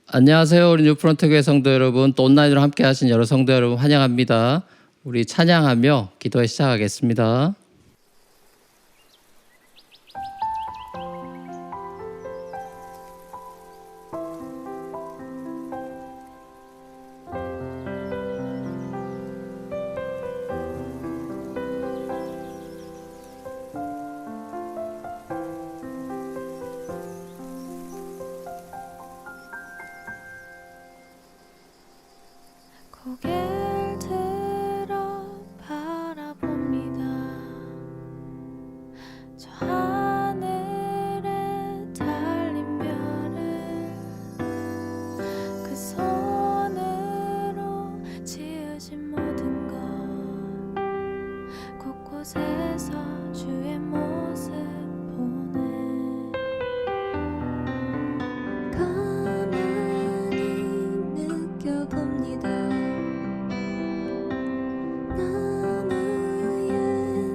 안녕하세요. 우리 뉴프런트 교회 성도 여러분, 또 온라인으로 함께 하신 여러 성도 여러분 환영합니다. 우리 찬양하며 기도해 시작하겠습니다. 고개를 들어 바라봅니다. 저 하늘에 달린 별을 그 손으로 지으신 모든 것 곳곳에서 주의 모습 보네. 가만히 느껴봅니다.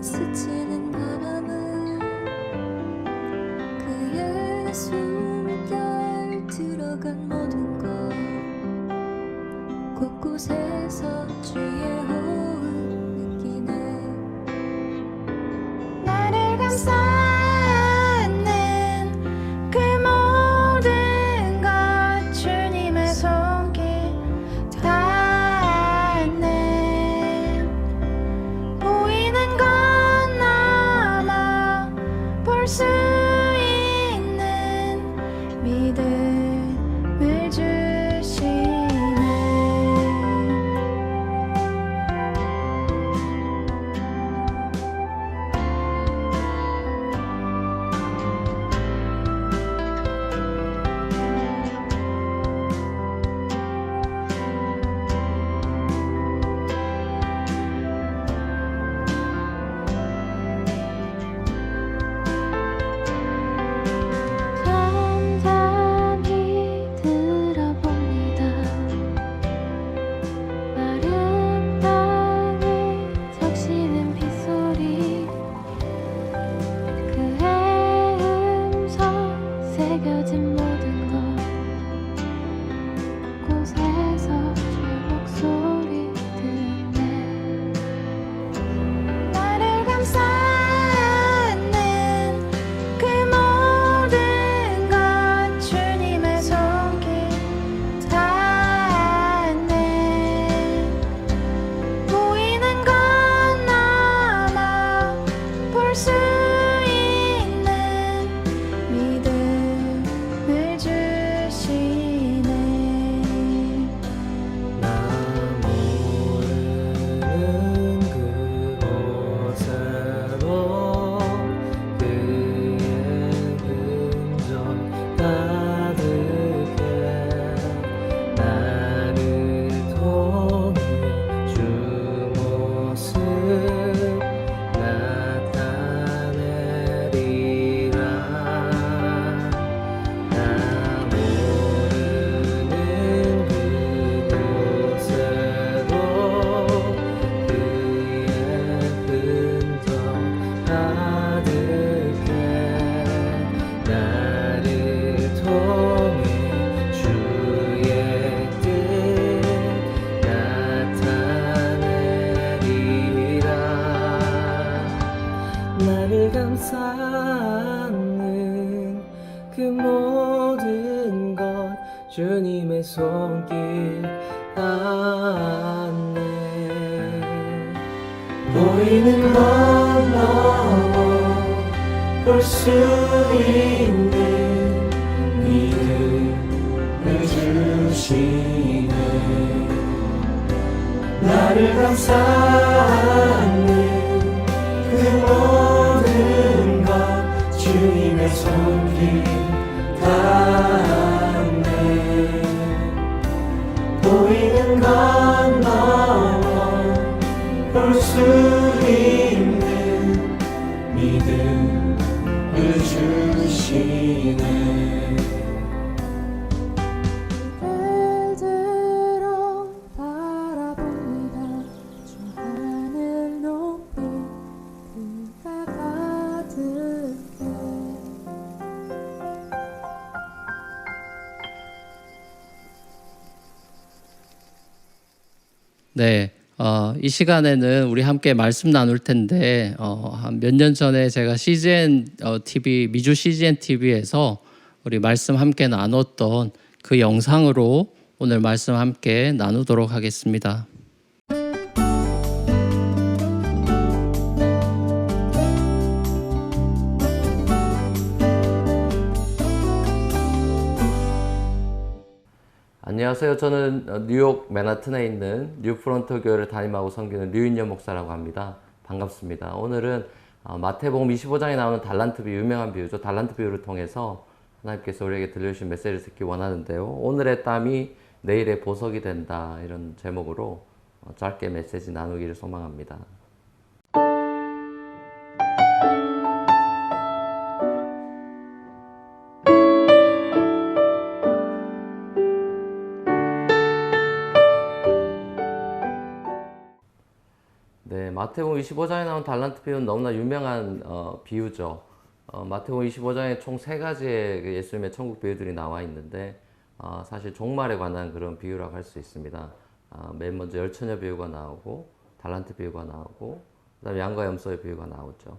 스치는 바람은 그의 숨결 들어간 모든 것 곳곳에서 주의 호흡 느끼네. 나를 감싸는 그 모든 것 주님의 손길 닿네. 보이는 것 볼 수 있는 믿음을 주시네. 나를 감싸는 그 모든 것 주님의 손길 닿네. 보이는 것 넘어 볼 수 있는 믿음을 주시네. 나를 감싸는 그 모든 것 주님의 손길 닿네. 보이는 것 넘어 볼 수 있는 믿음을 주시네. 네, 이 시간에는 우리 함께 말씀 나눌 텐데 한 몇 년 전에 제가 CGN TV 미주 CGN TV에서 우리 말씀 함께 나눴던 그 영상으로 오늘 말씀 함께 나누도록 하겠습니다. 안녕하세요. 저는 뉴욕 맨하튼에 있는 뉴프론트 교회를 담임하고 섬기는 류인열 목사라고 합니다. 반갑습니다. 오늘은 마태복음 25장에 나오는 달란트 비유, 유명한 비유죠. 달란트 비유를 통해서 하나님께서 우리에게 들려주신 메시지를 듣기 원하는데요. 오늘의 땀이 내일의 보석이 된다, 이런 제목으로 짧게 메시지 나누기를 소망합니다. 네, 마태복음 25장에 나온 달란트 비유는 너무나 유명한 비유죠. 마태복음 25장에 총 3가지의 예수님의 천국 비유들이 나와 있는데 사실 종말에 관한 그런 비유라고 할 수 있습니다. 맨 먼저 열처녀 비유가 나오고 달란트 비유가 나오고 그다음에 양과 염소의 비유가 나오죠.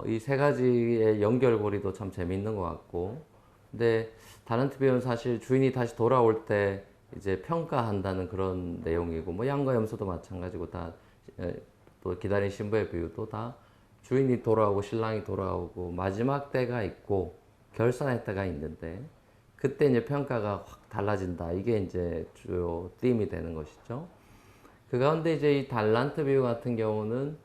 이 3가지의 연결고리도 참 재미있는 것 같고, 근데 달란트 비유는 사실 주인이 다시 돌아올 때 이제 평가한다는 그런 내용이고, 뭐 양과 염소도 마찬가지고, 다 또 기다린 신부의 비유도 다 주인이 돌아오고 신랑이 돌아오고 마지막 때가 있고 결산의 때가 있는데, 그때 이제 평가가 확 달라진다. 이게 이제 주요 띠임이 되는 것이죠. 그 가운데 이제 이 달란트 비유 같은 경우는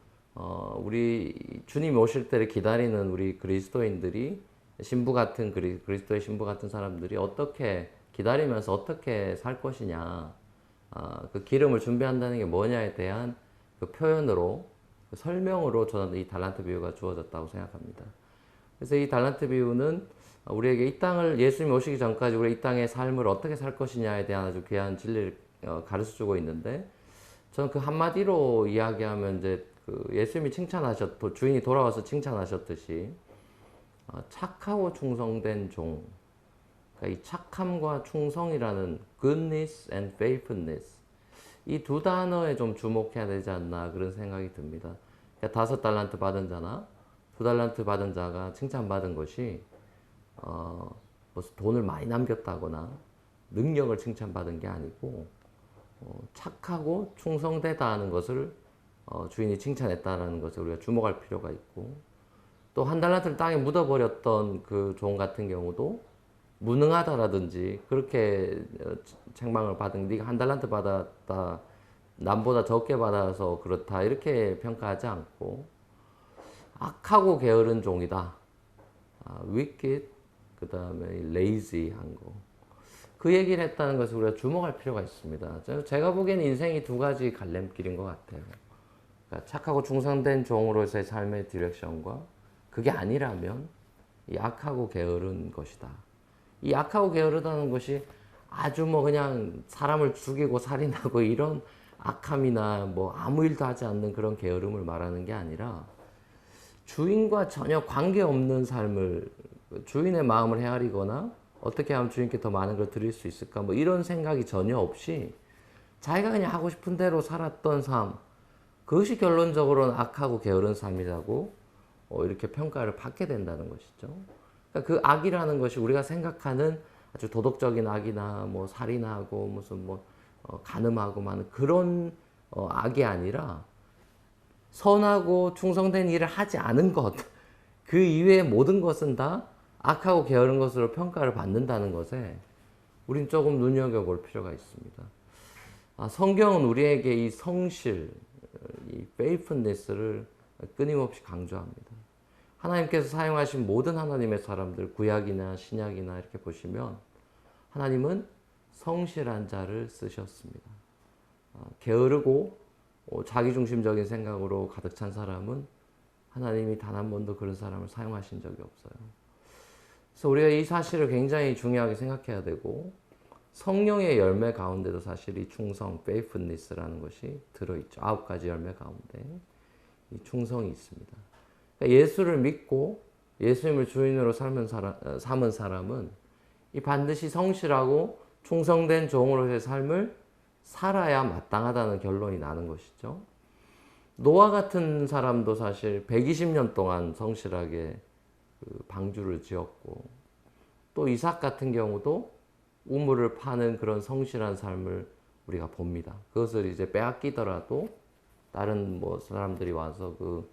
우리 주님 오실 때를 기다리는 우리 그리스도인들이, 신부 같은 그리스도의 신부 같은 사람들이 어떻게 기다리면서 어떻게 살 것이냐, 그 기름을 준비한다는 게 뭐냐에 대한 그 표현으로, 그 설명으로 저는 이 달란트 비유가 주어졌다고 생각합니다. 그래서 이 달란트 비유는 우리에게 이 땅을, 예수님이 오시기 전까지 우리 이 땅의 삶을 어떻게 살 것이냐에 대한 아주 귀한 진리를 가르쳐주고 있는데, 저는 그 한마디로 이야기하면 이제 그 예수님이 주인이 돌아와서 칭찬하셨듯이 착하고 충성된 종, 그러니까 이 착함과 충성이라는 goodness and faithfulness, 이 두 단어에 좀 주목해야 되지 않나, 그런 생각이 듭니다. 그러니까 5달란트 받은 자나 2달란트 받은 자가 칭찬받은 것이 무슨 돈을 많이 남겼다거나 능력을 칭찬받은 게 아니고 착하고 충성되다 하는 것을 주인이 칭찬했다는 것을 우리가 주목할 필요가 있고, 또 1달란트를 땅에 묻어버렸던 그 종 같은 경우도 무능하다라든지 그렇게 책망을 받은, 네가 1달란트 받았다, 남보다 적게 받아서 그렇다, 이렇게 평가하지 않고 악하고 게으른 종이다, wicked, 그 다음에 lazy한 거, 그 얘기를 했다는 것을 우리가 주목할 필요가 있습니다. 제가 보기에는 인생이 2가지 갈림길인 것 같아요. 그러니까 착하고 충성된 종으로서의 삶의 디렉션과, 그게 아니라면 이 악하고 게으른 것이다. 이 악하고 게으르다는 것이 아주 뭐 그냥 사람을 죽이고 살인하고 이런 악함이나 뭐 아무 일도 하지 않는 그런 게으름을 말하는 게 아니라, 주인과 전혀 관계없는 삶을, 주인의 마음을 헤아리거나 어떻게 하면 주인께 더 많은 걸 드릴 수 있을까, 뭐 이런 생각이 전혀 없이 자기가 그냥 하고 싶은 대로 살았던 삶, 그것이 결론적으로는 악하고 게으른 삶이라고 이렇게 평가를 받게 된다는 것이죠. 그러니까 그 악이라는 것이 우리가 생각하는 아주 도덕적인 악이나 뭐 살인하고 무슨 뭐 간음하고 많은 그런 악이 아니라, 선하고 충성된 일을 하지 않은 것, 그 이외의 모든 것은 다 악하고 게으른 것으로 평가를 받는다는 것에 우린 조금 눈여겨볼 필요가 있습니다. 성경은 우리에게 이 성실, 이 faithfulness를 끊임없이 강조합니다. 하나님께서 사용하신 모든 하나님의 사람들, 구약이나 신약이나 이렇게 보시면 하나님은 성실한 자를 쓰셨습니다. 게으르고 자기중심적인 생각으로 가득 찬 사람은 하나님이 단 한 번도 그런 사람을 사용하신 적이 없어요. 그래서 우리가 이 사실을 굉장히 중요하게 생각해야 되고, 성령의 열매 가운데도 사실 이 충성, faithfulness라는 것이 들어있죠. 9가지 열매 가운데 이 충성이 있습니다. 그러니까 예수를 믿고 예수님을 주인으로 삼은 사람은 이 반드시 성실하고 충성된 종으로서의 삶을 살아야 마땅하다는 결론이 나는 것이죠. 노아 같은 사람도 사실 120년 동안 성실하게 그 방주를 지었고, 또 이삭 같은 경우도 우물을 파는 그런 성실한 삶을 우리가 봅니다. 그것을 이제 빼앗기더라도 다른 뭐 사람들이 와서 그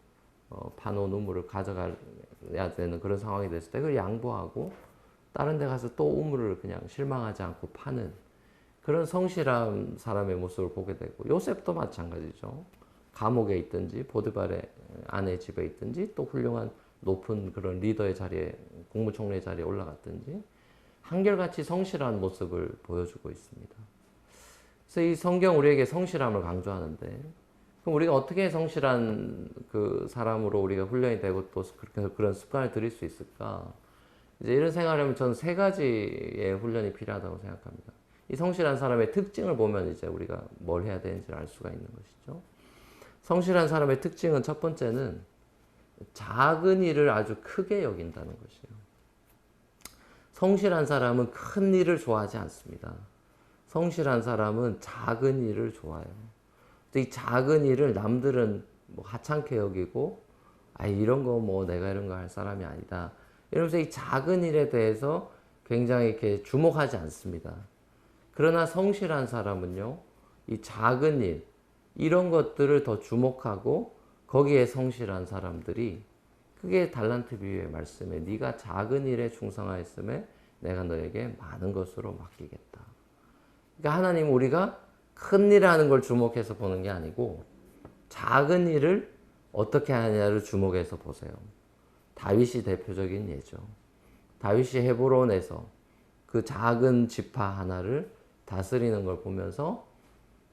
파놓은 우물을 가져가야 되는 그런 상황이 됐을 때 그걸 양보하고 다른 데 가서 또 우물을 그냥 실망하지 않고 파는 그런 성실한 사람의 모습을 보게 되고, 요셉도 마찬가지죠. 감옥에 있든지 보드발의 아내 집에 있든지 또 훌륭한 높은 그런 리더의 자리에, 국무총리의 자리에 올라갔든지 한결같이 성실한 모습을 보여주고 있습니다. 그래서 이 성경 우리에게 성실함을 강조하는데, 그럼 우리가 어떻게 성실한 그 사람으로 우리가 훈련이 되고 또 그런 습관을 들일 수 있을까? 이제 이런 생각하려면 저는 세 가지의 훈련이 필요하다고 생각합니다. 이 성실한 사람의 특징을 보면 이제 우리가 뭘 해야 되는지를 알 수가 있는 것이죠. 성실한 사람의 특징은 첫 번째는 작은 일을 아주 크게 여긴다는 것이에요. 성실한 사람은 큰 일을 좋아하지 않습니다. 성실한 사람은 작은 일을 좋아해요. 이 작은 일을 남들은 뭐 하찮게 여기고, 이런 거 뭐 내가 이런 거 할 사람이 아니다, 이러면서 이 작은 일에 대해서 굉장히 이렇게 주목하지 않습니다. 그러나 성실한 사람은요, 이 작은 일, 이런 것들을 더 주목하고 거기에 성실한 사람들이, 그게 달란트 비유의 말씀에 네가 작은 일에 충성하였음에 내가 너에게 많은 것으로 맡기겠다. 그러니까 하나님은 우리가 큰 일 하는 걸 주목해서 보는 게 아니고 작은 일을 어떻게 하느냐를 주목해서 보세요. 다윗이 대표적인 예죠. 다윗이 헤브론에서 그 작은 지파 하나를 다스리는 걸 보면서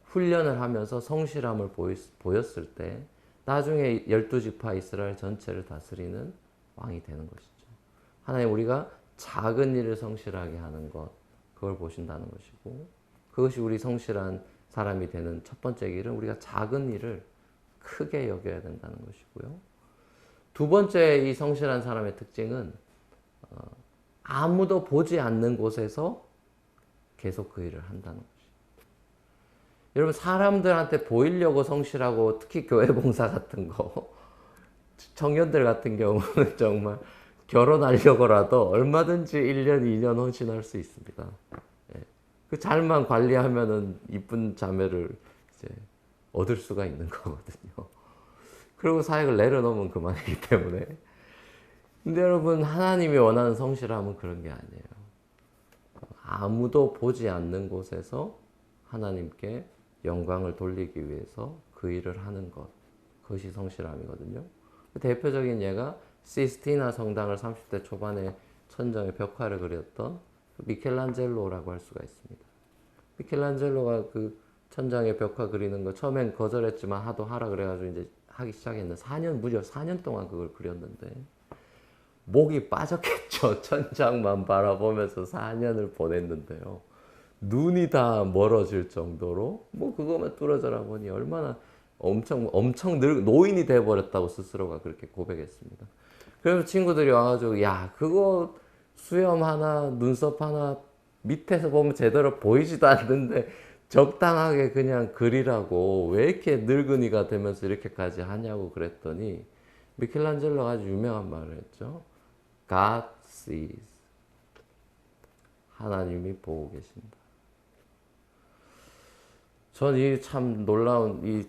훈련을 하면서 성실함을 보였을 때 나중에 12지파 이스라엘 전체를 다스리는 왕이 되는 것이죠. 하나님, 우리가 작은 일을 성실하게 하는 것, 그걸 보신다는 것이고, 그것이 우리 성실한 사람이 되는 첫 번째 길은 우리가 작은 일을 크게 여겨야 된다는 것이고요. 두 번째 이 성실한 사람의 특징은 아무도 보지 않는 곳에서 계속 그 일을 한다는 것입니다. 여러분, 사람들한테 보이려고 성실하고, 특히 교회 봉사 같은 거, 청년들 같은 경우는 정말 결혼하려고라도 얼마든지 1년, 2년 헌신할 수 있습니다. 그 잘만 관리하면은 이쁜 자매를 이제 얻을 수가 있는 거거든요. 그리고 사역을 내려놓으면 그만이기 때문에. 근데 여러분, 하나님이 원하는 성실함은 그런 게 아니에요. 아무도 보지 않는 곳에서 하나님께 영광을 돌리기 위해서 그 일을 하는 것, 그것이 성실함이거든요. 대표적인 예가 시스티나 성당을 30대 초반에 천정에 벽화를 그렸던 미켈란젤로라고 할 수가 있습니다. 미켈란젤로가 그 천장에 벽화 그리는 거 처음엔 거절했지만 하도 하라 그래가지고 이제 하기 시작했는데 무려 4년 동안 그걸 그렸는데 목이 빠졌겠죠. 천장만 바라보면서 4년을 보냈는데요. 눈이 다 멀어질 정도로 뭐 그거만 뚫어져라 보니 얼마나 엄청 노인이 돼버렸다고 스스로가 그렇게 고백했습니다. 그래서 친구들이 와가지고, 야, 그거 수염 하나, 눈썹 하나 밑에서 보면 제대로 보이지도 않는데 적당하게 그냥 그리라고 왜 이렇게 늙은이가 되면서 이렇게까지 하냐고 그랬더니 미켈란젤로가 아주 유명한 말을 했죠. God sees. 하나님이 보고 계신다. 전 이 참 놀라운 이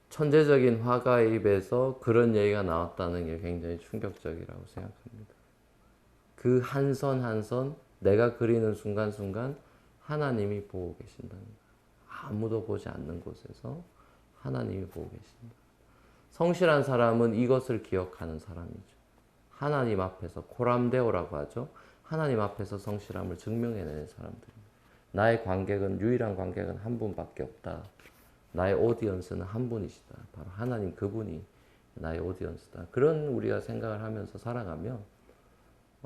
천재적인 화가의 입에서 그런 얘기가 나왔다는 게 굉장히 충격적이라고 생각합니다. 그 한 선 한 선 내가 그리는 순간순간 하나님이 보고 계신다는 거예요. 아무도 보지 않는 곳에서 하나님이 보고 계신다. 성실한 사람은 이것을 기억하는 사람이죠. 하나님 앞에서 코람데오라고 하죠. 하나님 앞에서 성실함을 증명해내는 사람들입니다. 나의 관객은, 유일한 관객은 한 분밖에 없다. 나의 오디언스는 한 분이시다. 바로 하나님, 그분이 나의 오디언스다. 그런 우리가 생각을 하면서 살아가면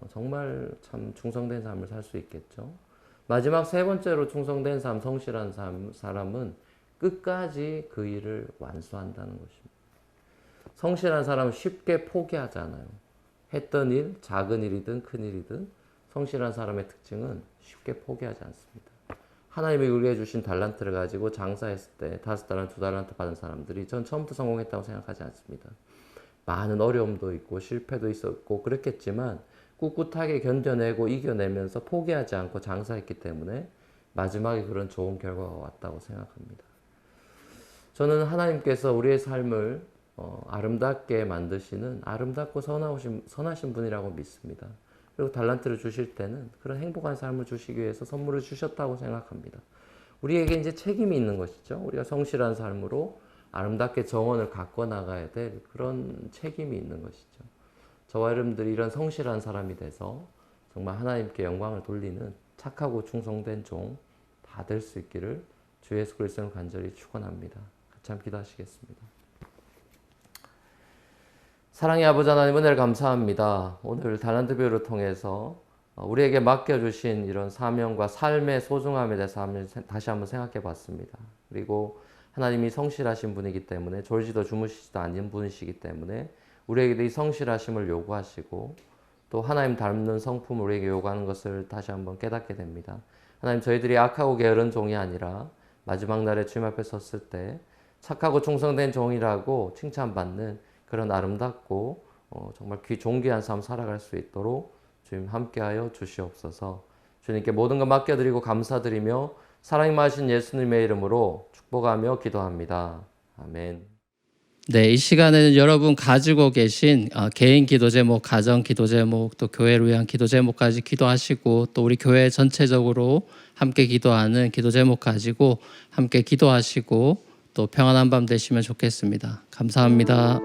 정말 참 충성된 삶을 살 수 있겠죠. 마지막 세 번째로 충성된 삶, 성실한 사람은 끝까지 그 일을 완수한다는 것입니다. 성실한 사람은 쉽게 포기하지 않아요. 했던 일, 작은 일이든 큰 일이든 성실한 사람의 특징은 쉽게 포기하지 않습니다. 하나님이 우리에게 주신 달란트를 가지고 장사했을 때 5달란트, 2달란트 받은 사람들이 전 처음부터 성공했다고 생각하지 않습니다. 많은 어려움도 있고 실패도 있었고 그랬겠지만 꿋꿋하게 견뎌내고 이겨내면서 포기하지 않고 장사했기 때문에 마지막에 그런 좋은 결과가 왔다고 생각합니다. 저는 하나님께서 우리의 삶을 아름답게 만드시는 아름답고 선하신 분이라고 믿습니다. 그리고 달란트를 주실 때는 그런 행복한 삶을 주시기 위해서 선물을 주셨다고 생각합니다. 우리에게 이제 책임이 있는 것이죠. 우리가 성실한 삶으로 아름답게 정원을 가꿔 나가야 될 그런 책임이 있는 것이죠. 저와 여러분들이 이런 성실한 사람이 돼서 정말 하나님께 영광을 돌리는 착하고 충성된 종 다 될 수 있기를 주 예수 그리스도를 간절히 축원합니다. 같이 함께 기도하시겠습니다. 사랑의 아버지 하나님 은혜를 감사합니다. 오늘 달란트 비유를 통해서 우리에게 맡겨주신 이런 사명과 삶의 소중함에 대해서 다시 한번 생각해 봤습니다. 그리고 하나님이 성실하신 분이기 때문에 졸지도 주무시지도 않는 분이시기 때문에 우리에게도 이 성실하심을 요구하시고 또 하나님 닮는 성품을 우리에게 요구하는 것을 다시 한번 깨닫게 됩니다. 하나님 저희들이 악하고 게으른 종이 아니라 마지막 날에 주님 앞에 섰을 때 착하고 충성된 종이라고 칭찬받는 그런 아름답고 정말 존귀한 삶 살아갈 수 있도록 주님 함께하여 주시옵소서. 주님께 모든 것 맡겨드리고 감사드리며 사랑이 많으신 예수님의 이름으로 축복하며 기도합니다. 아멘. 네, 이 시간에는 여러분 가지고 계신 개인 기도 제목, 가정 기도 제목, 또 교회를 위한 기도 제목까지 기도하시고 또 우리 교회 전체적으로 함께 기도하는 기도 제목 가지고 함께 기도하시고 또 평안한 밤 되시면 좋겠습니다. 감사합니다.